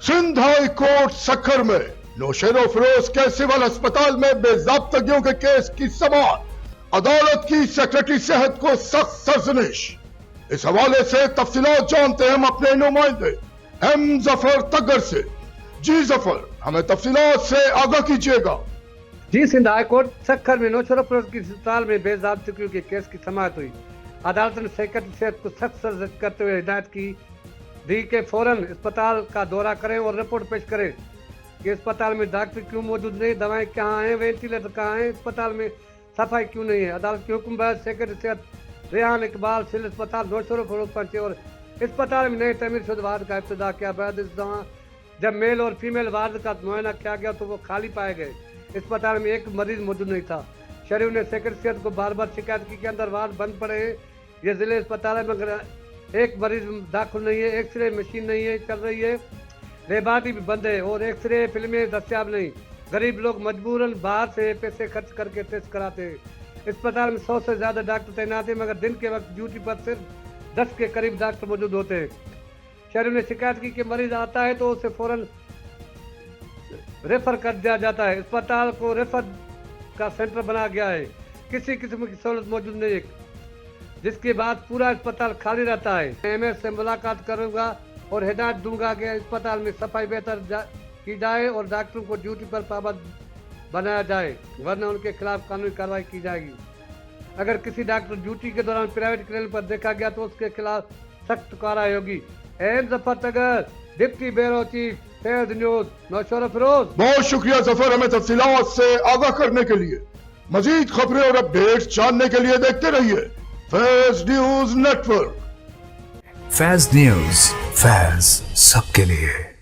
Sindh high court Sukkur में नौशेरो फिरोज के civil अस्पताल में बेजाब्तगियों के केस की समाअत, अदालत की सेक्रेटरी सेहत को सख्त सरजनिश। इस हवाले से तफसीलात जानते हैं हम अपने नुमाइंदे एम जफर तगर से। जी जफर, हमें तफसीलात से आगाह कीजिएगा। जी, सिंध हाई कोर्ट सक्खर में नौशेरो फिरोज की अस्पताल में बेजाब्तगियों के केस की समाअत हुई। अदालत ने सेक्रेटरी सेहत को सख्त सरजनिश करते हुए हिदायत की दी कि फौरन अस्पताल का दौरा करें और रिपोर्ट पेश करें कि अस्पताल में डॉक्टर क्यों मौजूद नहीं, दवाएं कहाँ हैं, वेंटिलेटर कहाँ हैं, अस्पताल में सफाई क्यों नहीं है। अदालत के हुक्म पर सेक्रेटरी सेहत रेहान इकबाल सिविल अस्पताल नौशेरो फिरोज पहुंचे और अस्पताल में नए तमीर शुदा वार्ड का इब्तिदा किया। बाद इस दौरान जब मेल और फीमेल वार्ड का मुआयना किया गया तो वो खाली पाए गए। अस्पताल में एक मरीज मौजूद नहीं था। शरीफ ने सेक्रेटरी सेहत को बार बार शिकायत की कि अंदर वार्ड बंद पड़े हैं, ये जिले अस्पताल है मगर एक मरीज दाखिल नहीं है, एक्सरे मशीन नहीं है चल रही है, लेबार्टरी भी बंद है और एक्सरे फिल्में दस्तियाब नहीं। गरीब लोग मजबूरन बाहर से पैसे खर्च करके टेस्ट कराते हैं। अस्पताल में 100 से ज़्यादा डॉक्टर तैनात हैं मगर दिन के वक्त ड्यूटी पर सिर्फ 10 के करीब डॉक्टर मौजूद होते हैं। शरीफ ने शिकायत की कि मरीज आता है तो उसे फौरन रेफर कर दिया जाता है। अस्पताल को रेफर का सेंटर बनाया गया है, किसी किस्म की सहूलत मौजूद नहीं है, जिसके बाद पूरा अस्पताल खाली रहता है। एमएस से मुलाकात करूंगा और हिदायत दूंगा कि अस्पताल में सफाई बेहतर की जाए और डॉक्टरों को ड्यूटी पर पाबंद बनाया जाए, वरना उनके खिलाफ कानूनी कार्रवाई की जाएगी। अगर किसी डॉक्टर ड्यूटी के दौरान प्राइवेट क्लिनिक पर देखा गया तो उसके खिलाफ सख्त कार्रवाई होगी। M Zafar Tagar, deputy bureau chief, Faiz news, Naushahro Feroze. बहुत शुक्रिया जफर, हमें तफसीलात से आगाह करने के लिए। मजीद खबरें और अपडेट्स जानने के लिए देखते रहिए Faiz news network. Faiz news, Faiz सबके लिए।